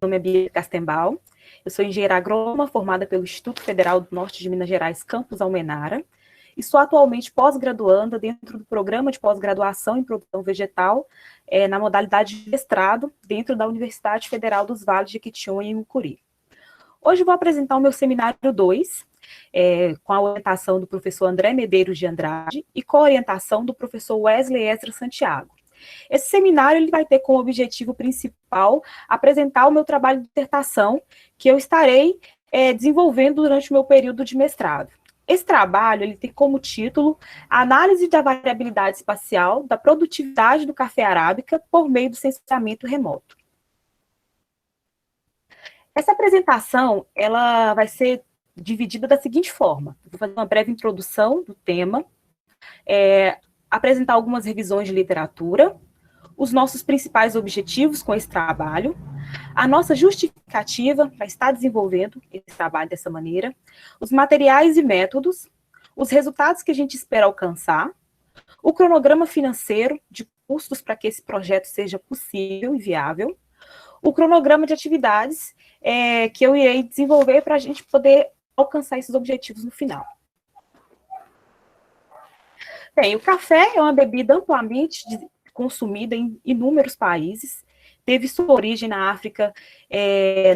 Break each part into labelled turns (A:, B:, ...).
A: nome é Bia Castenbaum, eu sou engenheira agrônoma formada pelo Instituto Federal do Norte de Minas Gerais, campus Almenara, e sou atualmente pós-graduanda dentro do programa de pós-graduação em produção vegetal, na modalidade de mestrado, dentro da Universidade Federal dos Vales de Jequitinhonha e Mucuri. Hoje vou apresentar o meu seminário 2, com a orientação do professor André Medeiros de Andrade e com a orientação do professor Wesley Ezra Santiago. Esse seminário ele vai ter como objetivo principal apresentar o meu trabalho de dissertação, que eu estarei desenvolvendo durante o meu período de mestrado. Esse trabalho ele tem como título a análise da variabilidade espacial da produtividade do café arábica por meio do sensoriamento remoto. Essa apresentação ela vai ser dividida da seguinte forma: vou fazer uma breve introdução do tema, apresentar algumas revisões de literatura, os nossos principais objetivos com esse trabalho, a nossa justificativa para estar desenvolvendo esse trabalho dessa maneira, os materiais e métodos, os resultados que a gente espera alcançar, o cronograma financeiro de custos para que esse projeto seja possível e viável, o cronograma de atividades que eu irei desenvolver para a gente poder alcançar esses objetivos no final. Bem, o café é uma bebida amplamente consumida em inúmeros países, teve sua origem na África,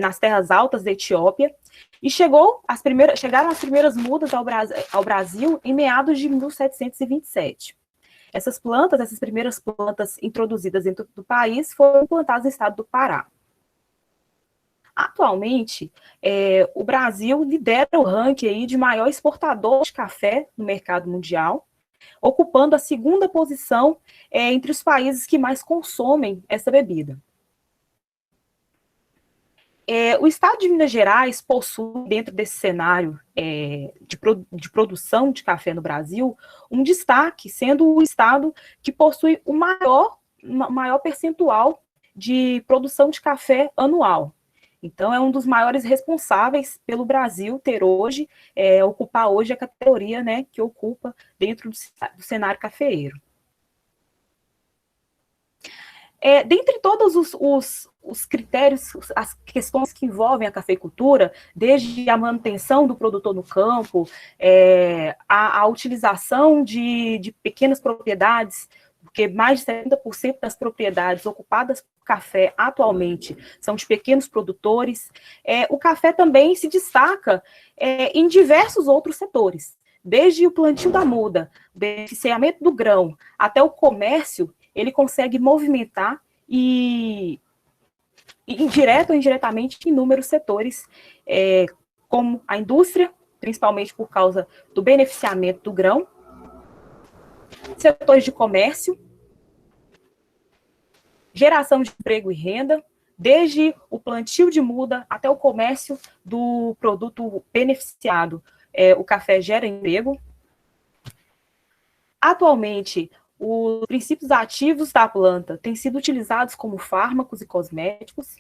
A: nas terras altas da Etiópia, e chegaram as primeiras mudas ao Brasil em meados de 1727. Essas primeiras plantas introduzidas dentro do país, foram plantadas no estado do Pará. Atualmente, o Brasil lidera o ranking aí de maior exportador de café no mercado mundial, ocupando a segunda posição entre os países que mais consomem essa bebida. O estado de Minas Gerais possui, dentro desse cenário de produção de café no Brasil, um destaque, sendo o estado que possui o maior percentual de produção de café anual. Então, é um dos maiores responsáveis pelo Brasil ter hoje, ocupar hoje a categoria, né, que ocupa dentro do cenário cafeeiro. Dentre todos os critérios, as questões que envolvem a cafeicultura, desde a manutenção do produtor no campo, a utilização de pequenas propriedades, porque mais de 70% das propriedades ocupadas por café atualmente são de pequenos produtores, o café também se destaca em diversos outros setores, desde o plantio da muda, o beneficiamento do grão, até o comércio, ele consegue movimentar e direto ou indiretamente em inúmeros setores, como a indústria, principalmente por causa do beneficiamento do grão, setores de comércio, geração de emprego e renda, desde o plantio de muda até o comércio do produto beneficiado. O café gera emprego. Atualmente, os princípios ativos da planta têm sido utilizados como fármacos e cosméticos,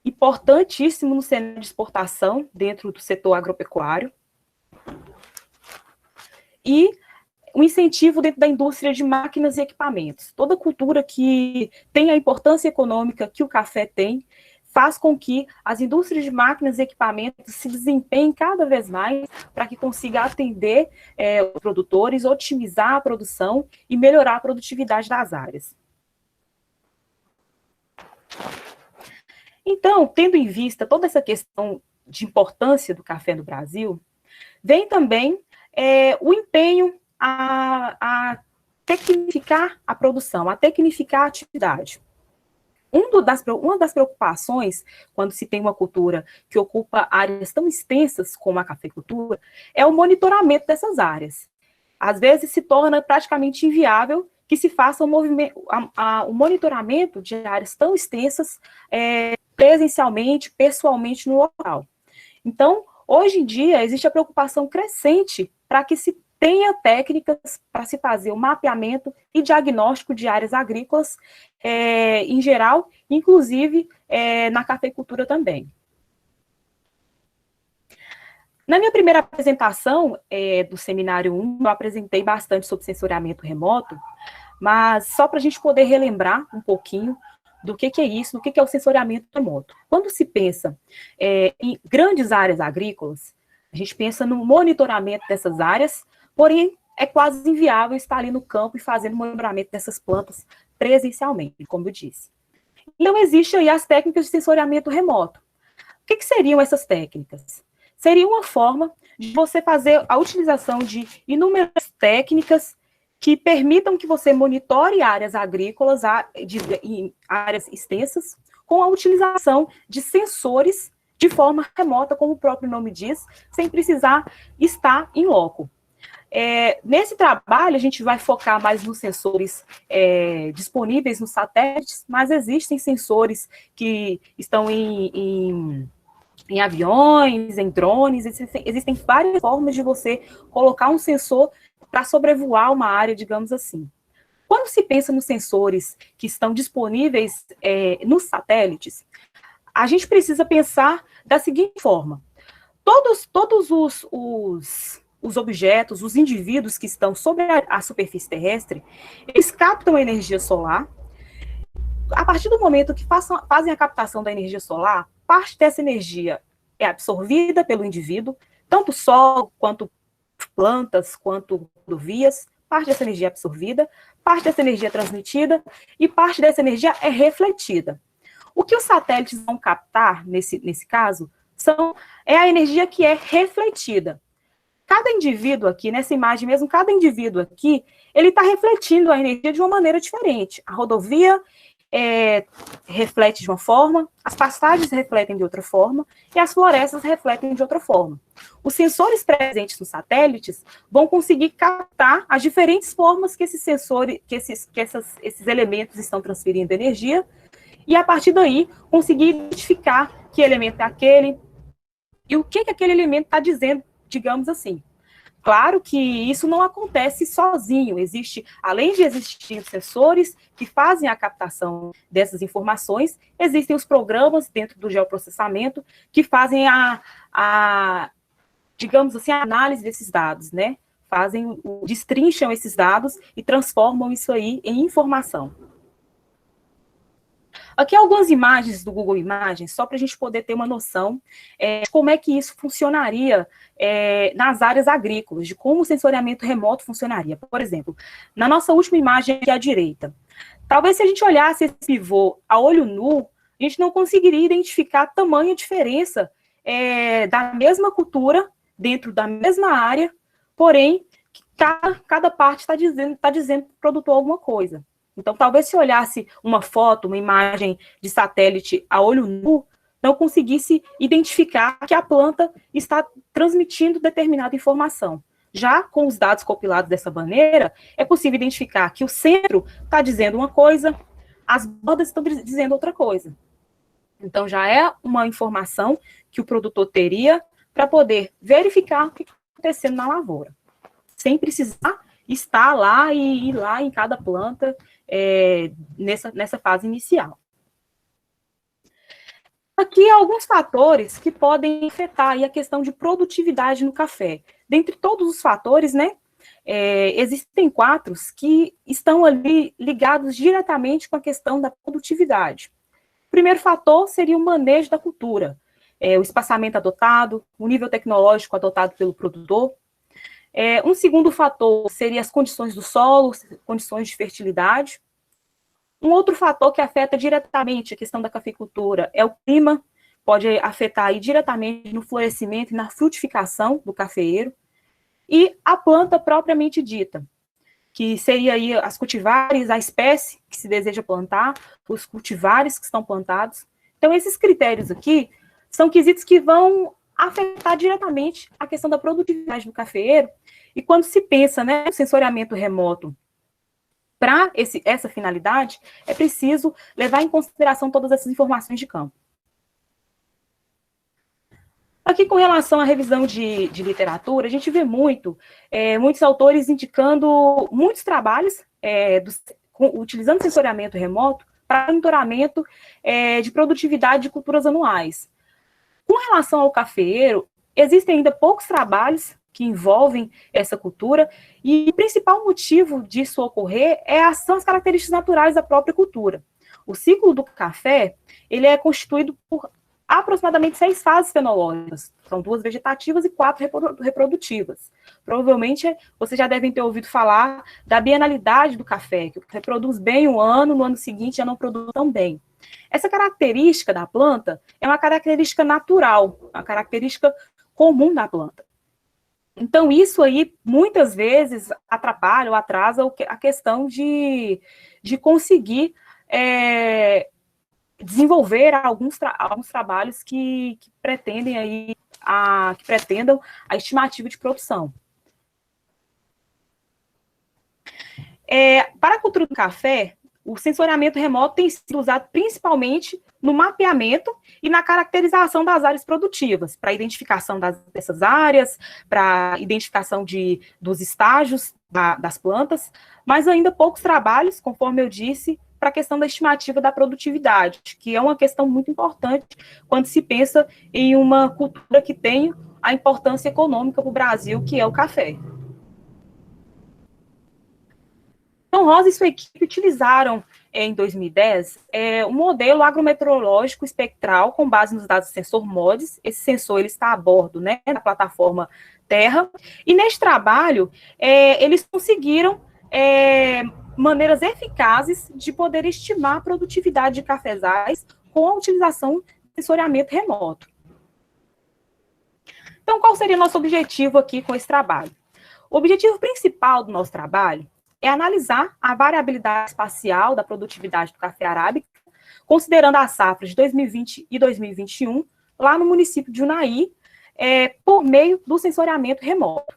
A: importantíssimo no cenário de exportação dentro do setor agropecuário, e o incentivo dentro da indústria de máquinas e equipamentos. Toda cultura que tem a importância econômica que o café tem, faz com que as indústrias de máquinas e equipamentos se desempenhem cada vez mais para que consiga atender os produtores, otimizar a produção e melhorar a produtividade das áreas. Então, tendo em vista toda essa questão de importância do café no Brasil, vem também o empenho a tecnificar a produção, a tecnificar a atividade. Uma das preocupações, quando se tem uma cultura que ocupa áreas tão extensas como a cafeicultura, é o monitoramento dessas áreas. Às vezes se torna praticamente inviável que se faça o monitoramento de áreas tão extensas presencialmente, pessoalmente no local. Então, hoje em dia, existe a preocupação crescente para que se tenha técnicas para se fazer o mapeamento e diagnóstico de áreas agrícolas em geral, inclusive na cafeicultura também. Na minha primeira apresentação do seminário 1, eu apresentei bastante sobre sensoriamento remoto, mas só para a gente poder relembrar um pouquinho do que é isso, do que é o sensoriamento remoto. Quando se pensa em grandes áreas agrícolas, a gente pensa no monitoramento dessas áreas, porém é quase inviável estar ali no campo e fazendo monitoramento dessas plantas presencialmente, como eu disse. Então, existem aí as técnicas de sensoriamento remoto. O que seriam essas técnicas? Seria uma forma de você fazer a utilização de inúmeras técnicas que permitam que você monitore áreas agrícolas, em áreas extensas, com a utilização de sensores de forma remota, como o próprio nome diz, sem precisar estar em loco. Nesse trabalho, a gente vai focar mais nos sensores disponíveis nos satélites, mas existem sensores que estão em aviões, em drones, existem várias formas de você colocar um sensor para sobrevoar uma área, digamos assim. Quando se pensa nos sensores que estão disponíveis nos satélites, a gente precisa pensar da seguinte forma: todos os objetos, os indivíduos que estão sobre a superfície terrestre, eles captam a energia solar. A partir do momento que fazem a captação da energia solar, parte dessa energia é absorvida pelo indivíduo, tanto sol, quanto plantas, quanto rodovias, parte dessa energia é absorvida, parte dessa energia é transmitida e parte dessa energia é refletida. O que os satélites vão captar, nesse caso, é a energia que é refletida. Cada indivíduo aqui, nessa imagem mesmo, cada indivíduo aqui, ele está refletindo a energia de uma maneira diferente. A rodovia reflete de uma forma, as pastagens refletem de outra forma, e as florestas refletem de outra forma. Os sensores presentes nos satélites vão conseguir captar as diferentes formas que esses sensores, esses elementos estão transferindo energia, e a partir daí conseguir identificar que elemento é aquele, e o que aquele elemento está dizendo, digamos assim. Claro que isso não acontece sozinho, além de existir sensores que fazem a captação dessas informações, existem os programas dentro do geoprocessamento que fazem digamos assim, a análise desses dados, né? Destrincham esses dados e transformam isso aí em informação. Aqui algumas imagens do Google Imagens, só para a gente poder ter uma noção de como é que isso funcionaria nas áreas agrícolas, de como o sensoriamento remoto funcionaria. Por exemplo, na nossa última imagem aqui à direita, talvez se a gente olhasse esse pivô a olho nu, a gente não conseguiria identificar a tamanha diferença da mesma cultura, dentro da mesma área, porém, cada parte está dizendo para o produtor alguma coisa. Então, talvez se olhasse uma foto, uma imagem de satélite a olho nu, não conseguisse identificar que a planta está transmitindo determinada informação. Já com os dados compilados dessa maneira, é possível identificar que o centro está dizendo uma coisa, as bordas estão dizendo outra coisa. Então, já é uma informação que o produtor teria para poder verificar o que está acontecendo na lavoura, sem precisar estar lá e ir lá em cada planta, nessa fase inicial. Aqui alguns fatores que podem afetar aí a questão de produtividade no café. Dentre todos os fatores, né, existem 4 que estão ali ligados diretamente com a questão da produtividade. O primeiro fator seria o manejo da cultura, o espaçamento adotado, o nível tecnológico adotado pelo produtor. Um segundo fator seria as condições do solo, condições de fertilidade. Um outro fator que afeta diretamente a questão da cafeicultura é o clima, pode afetar aí diretamente no florescimento e na frutificação do cafeeiro. E a planta propriamente dita, que seria aí as cultivares, a espécie que se deseja plantar, os cultivares que estão plantados. Então, esses critérios aqui são quesitos que vão afetar diretamente a questão da produtividade do cafeeiro, e quando se pensa, né, no sensoriamento remoto para essa finalidade, é preciso levar em consideração todas essas informações de campo. Aqui, com relação à revisão de literatura, a gente vê muitos autores indicando muitos trabalhos utilizando sensoriamento remoto para monitoramento de produtividade de culturas anuais. Com relação ao cafeeiro, existem ainda poucos trabalhos que envolvem essa cultura, e o principal motivo disso ocorrer são as características naturais da própria cultura. O ciclo do café, ele é constituído por aproximadamente 6 fases fenológicas. São 2 vegetativas e 4 reprodutivas. Provavelmente, vocês já devem ter ouvido falar da bienalidade do café, que o café produz bem um ano, no ano seguinte já não produz tão bem. Essa característica da planta é uma característica natural, uma característica comum da planta. Então, isso aí, muitas vezes, atrapalha ou atrasa a questão de conseguir desenvolver alguns trabalhos que pretendem aí que pretendam a estimativa de produção. Para a cultura do café, o sensoriamento remoto tem sido usado principalmente no mapeamento e na caracterização das áreas produtivas, para a identificação dessas áreas, para a identificação dos estágios das plantas, mas ainda poucos trabalhos, conforme eu disse, para a questão da estimativa da produtividade, que é uma questão muito importante quando se pensa em uma cultura que tem a importância econômica para o Brasil, que é o café. Então, Rosa e sua equipe utilizaram, em 2010, um modelo agrometeorológico espectral com base nos dados do sensor MODIS. Esse sensor ele está a bordo, né, da plataforma Terra. E, neste trabalho, eles conseguiram maneiras eficazes de poder estimar a produtividade de cafezais com a utilização de sensoriamento remoto. Então, qual seria nosso objetivo aqui com esse trabalho? O objetivo principal do nosso trabalho é analisar a variabilidade espacial da produtividade do café arábica, considerando as safras de 2020 e 2021, lá no município de Unai, por meio do sensoriamento remoto.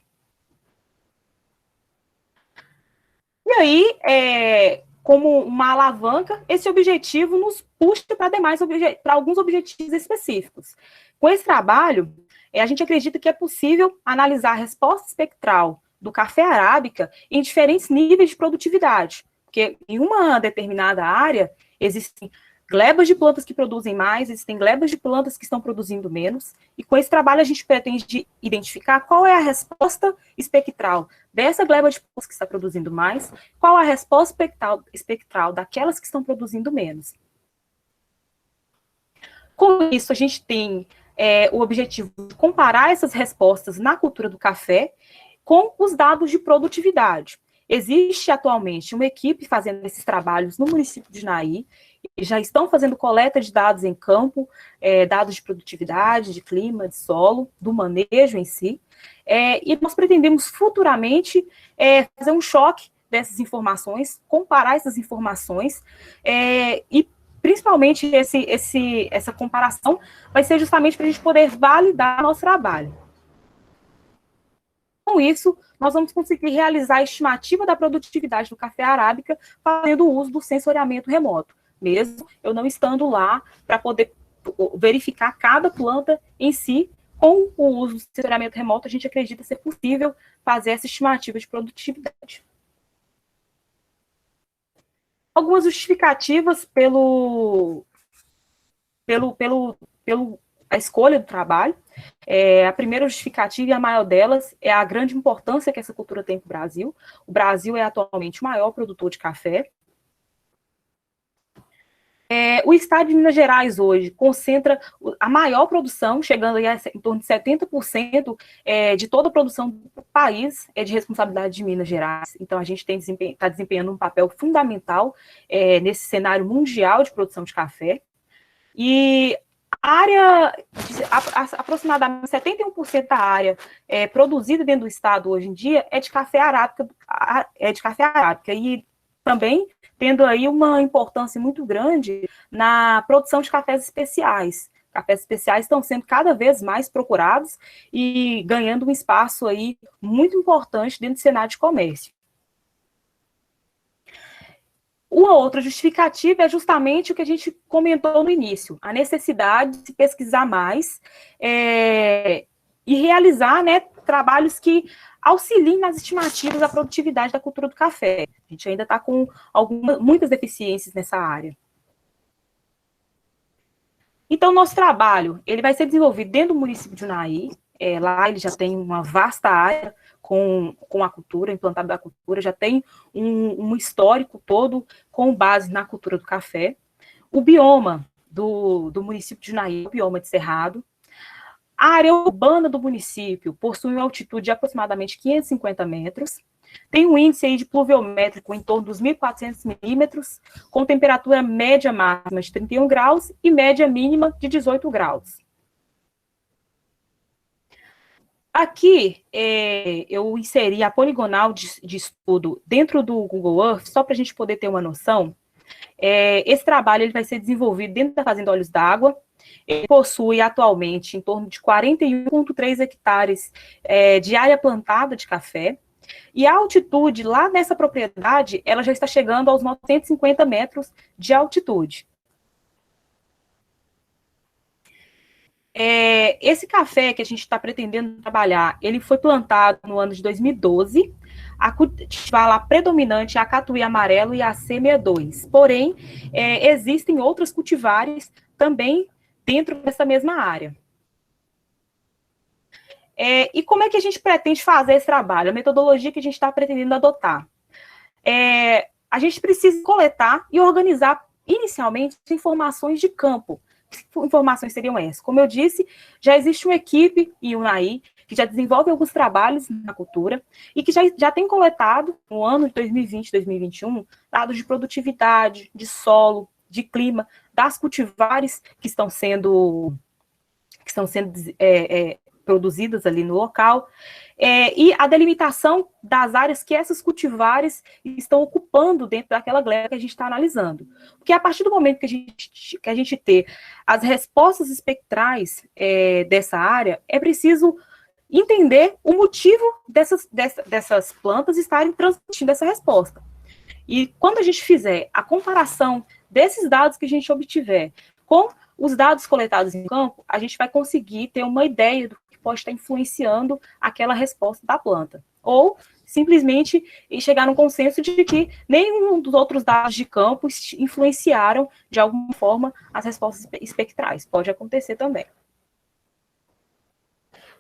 A: E aí, como uma alavanca, esse objetivo nos puxa para alguns objetivos específicos. Com esse trabalho, a gente acredita que é possível analisar a resposta espectral do café arábica em diferentes níveis de produtividade, porque em uma determinada área existem glebas de plantas que produzem mais, existem glebas de plantas que estão produzindo menos, e com esse trabalho a gente pretende identificar qual é a resposta espectral dessa gleba de plantas que está produzindo mais, qual a resposta espectral daquelas que estão produzindo menos. Com isso, a gente tem o objetivo de comparar essas respostas na cultura do café com os dados de produtividade. Existe atualmente uma equipe fazendo esses trabalhos no município de Naí, e já estão fazendo coleta de dados em campo, dados de produtividade, de clima, de solo, do manejo em si, e nós pretendemos futuramente fazer um choque dessas informações, comparar essas informações, e principalmente essa comparação vai ser justamente para a gente poder validar nosso trabalho. Com isso, nós vamos conseguir realizar a estimativa da produtividade do café arábica fazendo uso do sensoriamento remoto, mesmo eu não estando lá para poder verificar cada planta em si. Com o uso do sensoriamento remoto, a gente acredita ser possível fazer essa estimativa de produtividade. Algumas justificativas a escolha do trabalho. A primeira justificativa e a maior delas é a grande importância que essa cultura tem para o Brasil. O Brasil é atualmente o maior produtor de café. O estado de Minas Gerais hoje concentra a maior produção, chegando aí em torno de 70% de toda a produção do país é de responsabilidade de Minas Gerais. Então, a gente está desempenhando um papel fundamental nesse cenário mundial de produção de café. E a área, aproximadamente 71% da área produzida dentro do estado hoje em dia é de café arábica, e também tendo aí uma importância muito grande na produção de cafés especiais. Cafés especiais estão sendo cada vez mais procurados e ganhando um espaço aí muito importante dentro do cenário de comércio. Uma outra justificativa é justamente o que a gente comentou no início, a necessidade de se pesquisar mais e realizar, né, trabalhos que auxiliem nas estimativas da produtividade da cultura do café. A gente ainda está com muitas deficiências nessa área. Então, nosso trabalho ele vai ser desenvolvido dentro do município de Unai. Lá ele já tem uma vasta área com a cultura, implantada da cultura, já tem um histórico todo com base na cultura do café. o bioma do município de Unaí, o bioma de Cerrado. A área urbana do município possui uma altitude de aproximadamente 550 metros, tem um índice aí de pluviométrico em torno dos 1.400 milímetros, com temperatura média máxima de 31 graus e média mínima de 18 graus. Aqui, eu inseri a poligonal de estudo dentro do Google Earth, só para a gente poder ter uma noção. Esse trabalho ele vai ser desenvolvido dentro da Fazenda Olhos d'Água. Ele possui atualmente em torno de 41,3 hectares de área plantada de café. E a altitude lá nessa propriedade, ela já está chegando aos 950 metros de altitude. Esse café que a gente está pretendendo trabalhar, ele foi plantado no ano de 2012, a cultivar lá predominante a catuí amarelo e a C62. Porém, existem outras cultivares também dentro dessa mesma área. E como é que a gente pretende fazer esse trabalho? A metodologia que a gente está pretendendo adotar. A gente precisa coletar e organizar inicialmente informações de campo. Que informações seriam essas? Como eu disse, já existe uma equipe em Unaí que já desenvolve alguns trabalhos na cultura e que já tem coletado, no ano de 2020, 2021, dados de produtividade, de solo, de clima, das cultivares que estão sendo produzidas ali no local, e a delimitação das áreas que essas cultivares estão ocupando dentro daquela gleba que a gente está analisando. Porque a partir do momento que a gente ter as respostas espectrais dessa área, é preciso entender o motivo dessas plantas estarem transmitindo essa resposta. E quando a gente fizer a comparação desses dados que a gente obtiver com os dados coletados em campo, a gente vai conseguir ter uma ideia do que pode estar influenciando aquela resposta da planta. Ou, simplesmente, chegar num consenso de que nenhum dos outros dados de campo influenciaram, de alguma forma, as respostas espectrais. Pode acontecer também.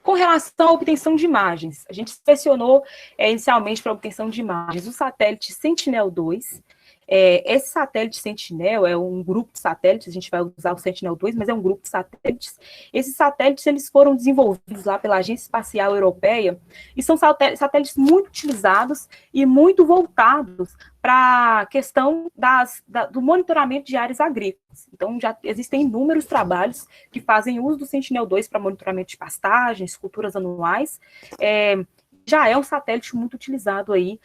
A: Com relação à obtenção de imagens, a gente selecionou inicialmente para obtenção de imagens o satélite Sentinel-2. Esse satélite Sentinel é um grupo de satélites, a gente vai usar o Sentinel-2, mas é um grupo de satélites. Esses satélites eles foram desenvolvidos lá pela Agência Espacial Europeia e são satélites muito utilizados e muito voltados para a questão do monitoramento de áreas agrícolas. Então, já existem inúmeros trabalhos que fazem uso do Sentinel-2 para monitoramento de pastagens, culturas anuais. Já é um satélite muito utilizado aí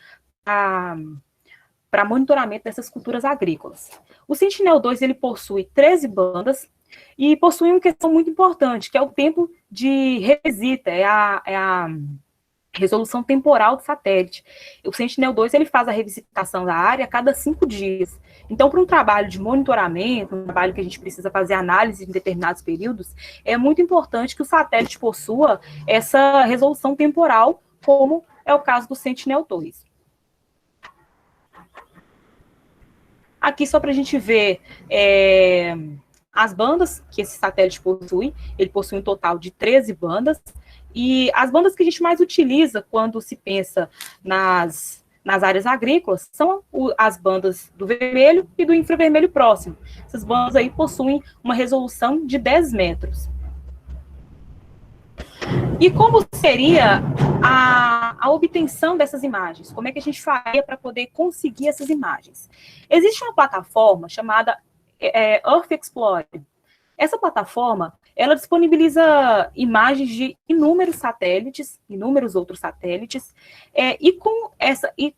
A: para monitoramento dessas culturas agrícolas. O Sentinel-2 ele possui 13 bandas e possui uma questão muito importante, que é o tempo de revisita, é a resolução temporal do satélite. O Sentinel-2 ele faz a revisitação da área a cada 5 dias. Então, para um trabalho de monitoramento, um trabalho que a gente precisa fazer análise em determinados períodos, é muito importante que o satélite possua essa resolução temporal, como é o caso do Sentinel-2. Aqui, só para a gente ver as bandas que esse satélite possui, ele possui um total de 13 bandas, e as bandas que a gente mais utiliza quando se pensa nas áreas agrícolas são as bandas do vermelho e do infravermelho próximo. Essas bandas aí possuem uma resolução de 10 metros. E como seria a obtenção dessas imagens? Como é que a gente faria para poder conseguir essas imagens? Existe uma plataforma chamada Earth Explorer. Essa plataforma, ela disponibiliza imagens de inúmeros satélites, inúmeros outros satélites, e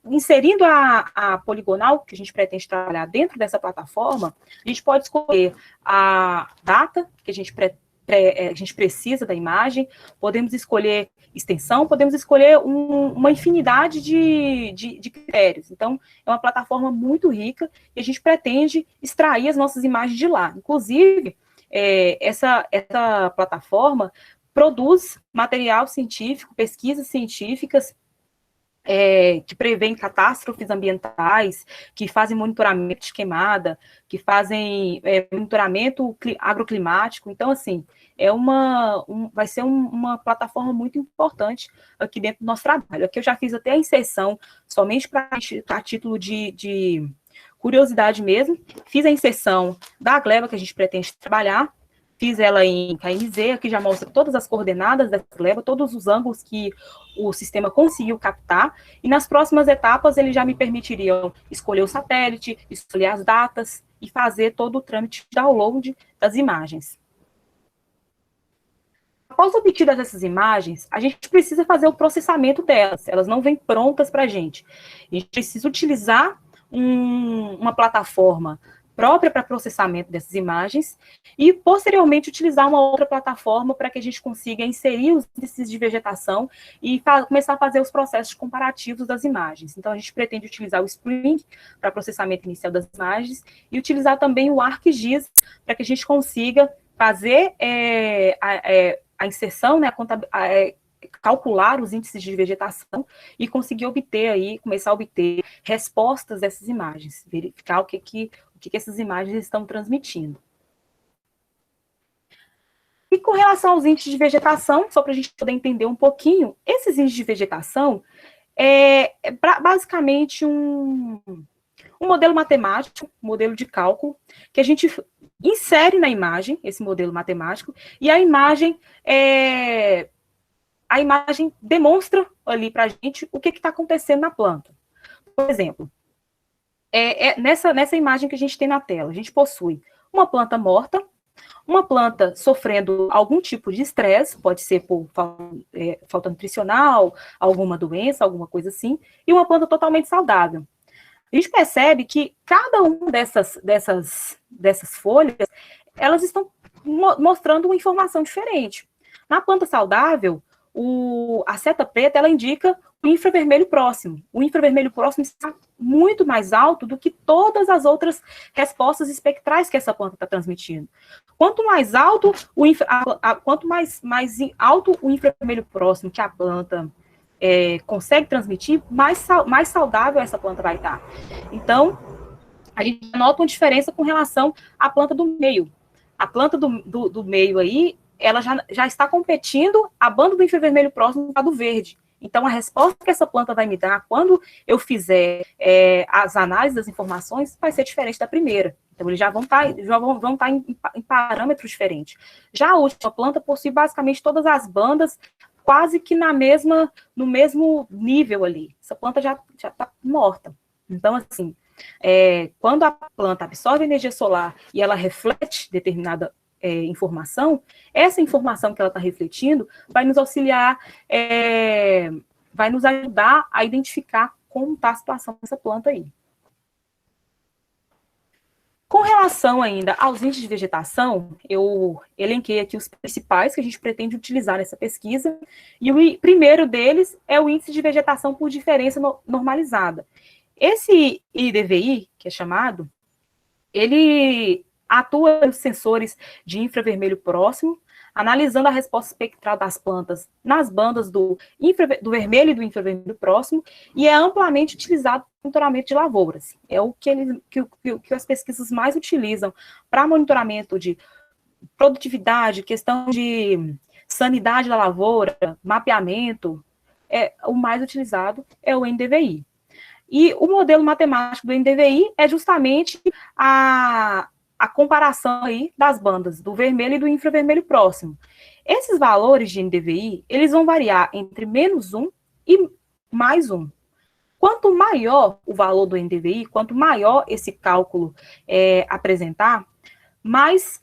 A: inserindo a poligonal que a gente pretende trabalhar dentro dessa plataforma, a gente pode escolher a data que a gente precisa da imagem, podemos escolher extensão, podemos escolher uma infinidade de critérios. Então, é uma plataforma muito rica e a gente pretende extrair as nossas imagens de lá. Inclusive, essa plataforma produz material científico, pesquisas científicas, que prevêem catástrofes ambientais, que fazem monitoramento de queimada, que fazem monitoramento agroclimático. Então, assim, vai ser uma plataforma muito importante aqui dentro do nosso trabalho. Aqui eu já fiz até a inserção, somente para título de curiosidade mesmo, fiz a inserção da gleba que a gente pretende trabalhar, fiz ela em KNZ, aqui já mostra todas as coordenadas dessa gleba, todos os ângulos que o sistema conseguiu captar, e nas próximas etapas ele já me permitiriam escolher o satélite, escolher as datas e fazer todo o trâmite de download das imagens. Após obtidas essas imagens, a gente precisa fazer o processamento delas, elas não vêm prontas para a gente. A gente precisa utilizar uma plataforma própria para processamento dessas imagens e, posteriormente, utilizar uma outra plataforma para que a gente consiga inserir os índices de vegetação e começar a fazer os processos comparativos das imagens. Então, a gente pretende utilizar o Spring para processamento inicial das imagens e utilizar também o ArcGIS para que a gente consiga fazer a inserção, né, calcular os índices de vegetação e conseguir obter aí, começar a obter respostas dessas imagens, verificar o que essas imagens estão transmitindo. E com relação aos índices de vegetação, só para a gente poder entender um pouquinho, esses índices de vegetação é basicamente um modelo matemático, um modelo de cálculo, que a gente insere na imagem, esse modelo matemático, e a imagem demonstra ali para a gente o que está acontecendo na planta. Por exemplo, nessa imagem que a gente tem na tela, a gente possui uma planta morta, uma planta sofrendo algum tipo de estresse, pode ser por falta nutricional, alguma doença, alguma coisa assim, e uma planta totalmente saudável. A gente percebe que cada uma dessas folhas, elas estão mostrando uma informação diferente. Na planta saudável, a seta preta, ela indica o infravermelho próximo. O infravermelho próximo está muito mais alto do que todas as outras respostas espectrais que essa planta está transmitindo. Quanto mais alto alto o infravermelho próximo que a planta consegue transmitir, mais saudável essa planta vai estar. Então, a gente nota uma diferença com relação à planta do meio. A planta do meio aí, ela já está competindo a banda do infravermelho próximo da do verde. Então, a resposta que essa planta vai me dar quando eu fizer as análises das informações vai ser diferente da primeira. Então, eles já vão estar em parâmetros diferentes. Já a última planta possui basicamente todas as bandas quase que no mesmo nível ali. Essa planta já está morta. Então, assim, quando a planta absorve energia solar e ela reflete determinada informação, essa informação que ela está refletindo vai nos auxiliar, vai nos ajudar a identificar como está a situação dessa planta aí. Com relação ainda aos índices de vegetação, eu elenquei aqui os principais que a gente pretende utilizar nessa pesquisa, e o primeiro deles é o índice de vegetação por diferença normalizada. Esse IDVI, que é chamado, ele atua nos sensores de infravermelho próximo, analisando a resposta espectral das plantas nas bandas do vermelho e do infravermelho próximo, e é amplamente utilizado no monitoramento de lavouras. É o que as pesquisas mais utilizam para monitoramento de produtividade, questão de sanidade da lavoura, mapeamento, o mais utilizado é o NDVI. E o modelo matemático do NDVI é justamente a comparação aí das bandas do vermelho e do infravermelho próximo. Esses valores de NDVI, eles vão variar entre -1 e +1. Quanto maior o valor do NDVI, quanto maior esse cálculo apresentar, mais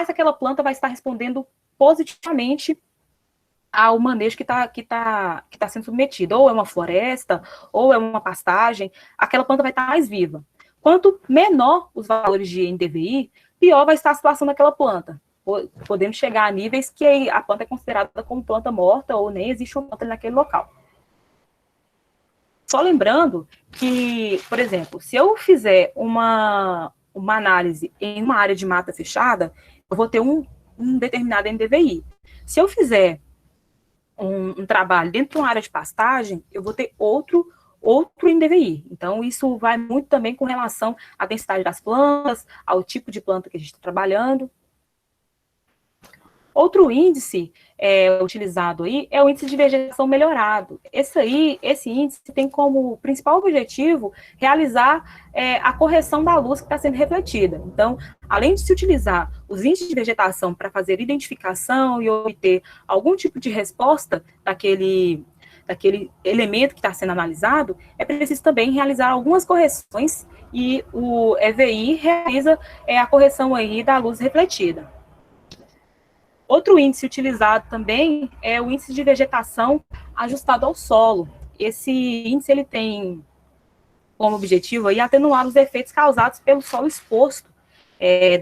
A: aquela planta vai estar respondendo positivamente ao manejo que tá sendo submetido. Ou é uma floresta, ou é uma pastagem, aquela planta vai estar mais viva. Quanto menor os valores de NDVI, pior vai estar a situação daquela planta, podendo chegar a níveis que a planta é considerada como planta morta ou nem existe uma planta naquele local. Só lembrando que, por exemplo, se eu fizer uma análise em uma área de mata fechada, eu vou ter um determinado NDVI. Se eu fizer um trabalho dentro de uma área de pastagem, eu vou ter outro NDVI. Então, isso vai muito também com relação à densidade das plantas, ao tipo de planta que a gente está trabalhando. Outro índice utilizado aí é o índice de vegetação melhorado. Esse índice tem como principal objetivo realizar a correção da luz que está sendo refletida. Então, além de se utilizar os índices de vegetação para fazer identificação e obter algum tipo de resposta daquele elemento que está sendo analisado, é preciso também realizar algumas correções e o EVI realiza a correção aí da luz refletida. Outro índice utilizado também é o índice de vegetação ajustado ao solo. Esse índice ele tem como objetivo aí atenuar os efeitos causados pelo solo exposto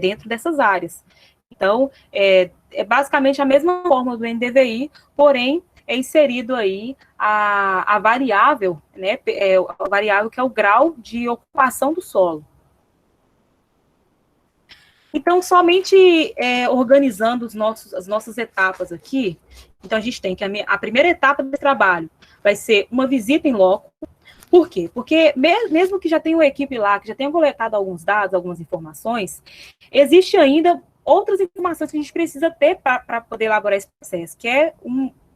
A: dentro dessas áreas. Então, é basicamente a mesma forma do NDVI, porém, é inserido aí a variável, né, a variável que é o grau de ocupação do solo. Então, somente organizando as nossas etapas aqui, então a gente tem que a primeira etapa do trabalho vai ser uma visita em loco. Por quê? Porque mesmo que já tenha uma equipe lá, que já tenha coletado alguns dados, algumas informações, existe ainda outras informações que a gente precisa ter para poder elaborar esse processo, que é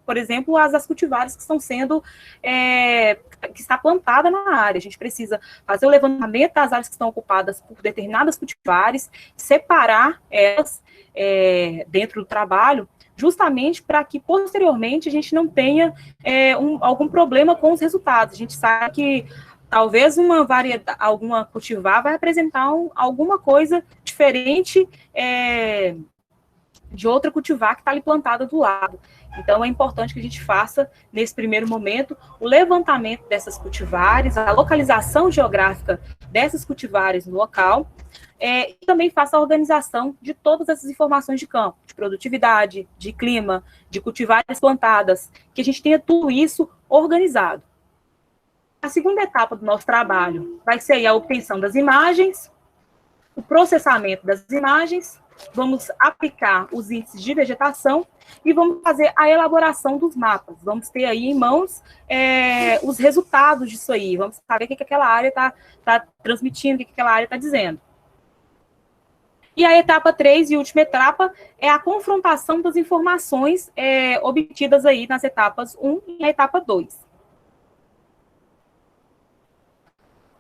A: por exemplo, as cultivares que estão sendo, que está plantada na área. A gente precisa fazer o levantamento das áreas que estão ocupadas por determinadas cultivares, separar elas dentro do trabalho, justamente para que, posteriormente, a gente não tenha algum problema com os resultados. A gente sabe que talvez alguma cultivar vai apresentar alguma coisa diferente de outra cultivar que está ali plantada do lado. Então, é importante que a gente faça, nesse primeiro momento, o levantamento dessas cultivares, a localização geográfica dessas cultivares no local, e também faça a organização de todas essas informações de campo, de produtividade, de clima, de cultivares plantadas, que a gente tenha tudo isso organizado. A segunda etapa do nosso trabalho vai ser a obtenção das imagens, o processamento das imagens, vamos aplicar os índices de vegetação e vamos fazer a elaboração dos mapas. Vamos ter aí em mãos os resultados disso aí, vamos saber o que aquela área está transmitindo, o que aquela área está dizendo. E a etapa 3 e última etapa é a confrontação das informações obtidas aí nas etapas 1 e na etapa 2.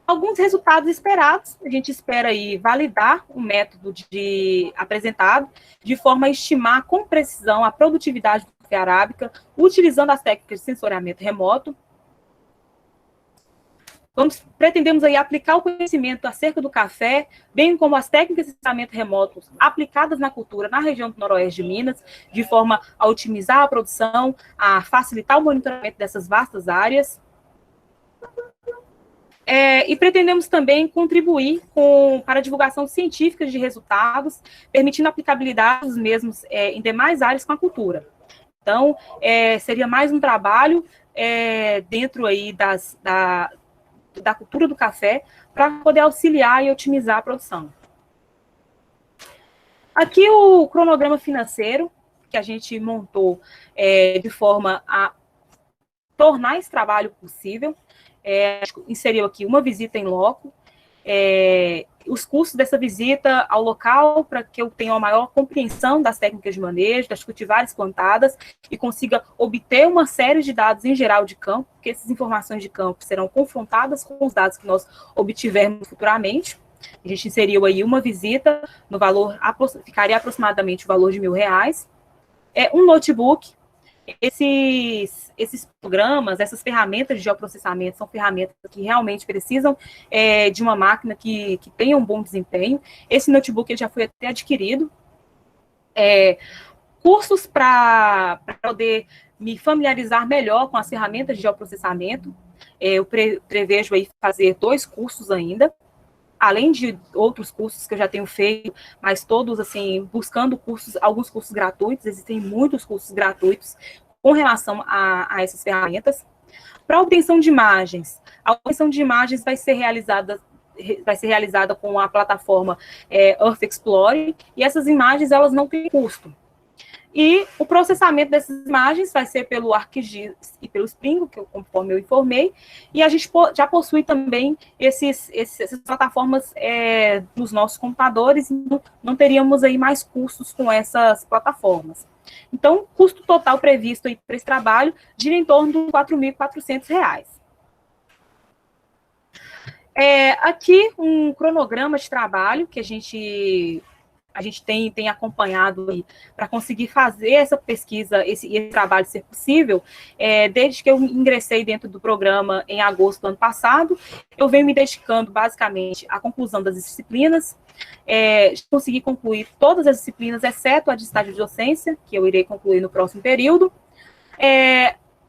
A: Alguns resultados esperados, a gente espera aí validar o método apresentado, de forma a estimar com precisão a produtividade do café arábica, utilizando as técnicas de sensoriamento remoto. Pretendemos aí aplicar o conhecimento acerca do café, bem como as técnicas de sensoriamento remoto aplicadas na cultura na região do Noroeste de Minas, de forma a otimizar a produção, a facilitar o monitoramento dessas vastas áreas. E pretendemos também contribuir para a divulgação científica de resultados, permitindo a aplicabilidade dos mesmos em demais áreas com a cultura. Então, seria mais um trabalho dentro aí da cultura do café para poder auxiliar e otimizar a produção. Aqui o cronograma financeiro que a gente montou de forma a tornar esse trabalho possível. Inseriu aqui uma visita em loco, os custos dessa visita ao local, para que eu tenha uma maior compreensão das técnicas de manejo, das cultivares plantadas, e consiga obter uma série de dados em geral de campo, porque essas informações de campo serão confrontadas com os dados que nós obtivermos futuramente. A gente inseriu aí uma visita, no valor, ficaria aproximadamente o valor de R$1.000, um notebook. Esses programas, essas ferramentas de geoprocessamento são ferramentas que realmente precisam de uma máquina que tenha um bom desempenho. Esse notebook ele já foi até adquirido. Cursos para poder me familiarizar melhor com as ferramentas de geoprocessamento. Eu prevejo aí fazer 2 cursos ainda, além de outros cursos que eu já tenho feito, mas todos, assim, buscando alguns cursos gratuitos, existem muitos cursos gratuitos com relação a essas ferramentas. Para a obtenção de imagens, a obtenção de imagens vai ser realizada com a plataforma Earth Explorer, e essas imagens, elas não têm custo. E o processamento dessas imagens vai ser pelo ArcGIS e pelo Spring, conforme eu informei, e a gente já possui também essas plataformas nos nossos computadores, então não teríamos aí mais custos com essas plataformas. Então, o custo total previsto para esse trabalho gira em torno de R$ 4.400. Aqui um cronograma de trabalho que a gente tem acompanhado para conseguir fazer essa pesquisa, esse trabalho ser possível, desde que eu ingressei dentro do programa em agosto do ano passado, eu venho me dedicando basicamente à conclusão das disciplinas, consegui concluir todas as disciplinas, exceto a de estágio de docência, que eu irei concluir no próximo período.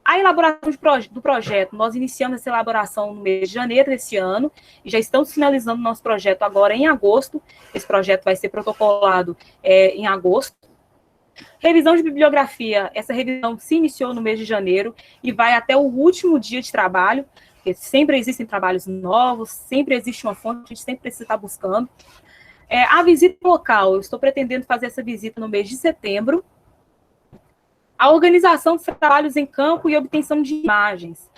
A: A elaboração do projeto, nós iniciamos essa elaboração no mês de janeiro desse ano, e já estamos finalizando o nosso projeto agora em agosto. Esse projeto vai ser protocolado em agosto. Revisão de bibliografia, essa revisão se iniciou no mês de janeiro e vai até o último dia de trabalho, porque sempre existem trabalhos novos, sempre existe uma fonte, a gente sempre precisa estar buscando. A visita local, eu estou pretendendo fazer essa visita no mês de setembro. A organização dos trabalhos em campo e obtenção de imagens.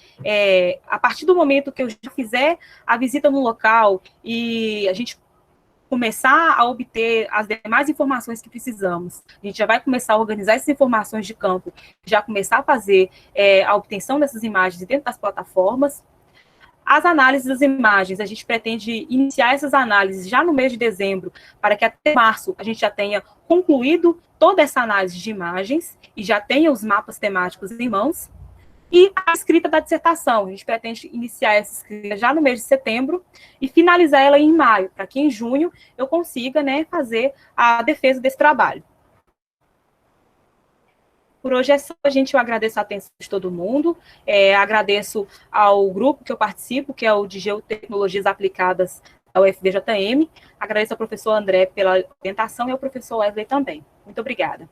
A: A partir do momento que eu já fizer a visita no local e a gente começar a obter as demais informações que precisamos, a gente já vai começar a organizar essas informações de campo, já começar a fazer a obtenção dessas imagens dentro das plataformas. As análises das imagens, a gente pretende iniciar essas análises já no mês de dezembro, para que até março a gente já tenha concluído toda essa análise de imagens e já tenha os mapas temáticos em mãos. E a escrita da dissertação, a gente pretende iniciar essa escrita já no mês de setembro e finalizar ela em maio, para que em junho eu consiga, fazer a defesa desse trabalho. Por hoje é só, gente. Eu agradeço a atenção de todo mundo, agradeço ao grupo que eu participo, que é o de Geotecnologias Aplicadas da UFVJM, agradeço ao professor André pela orientação e ao professor Wesley também. Muito obrigada.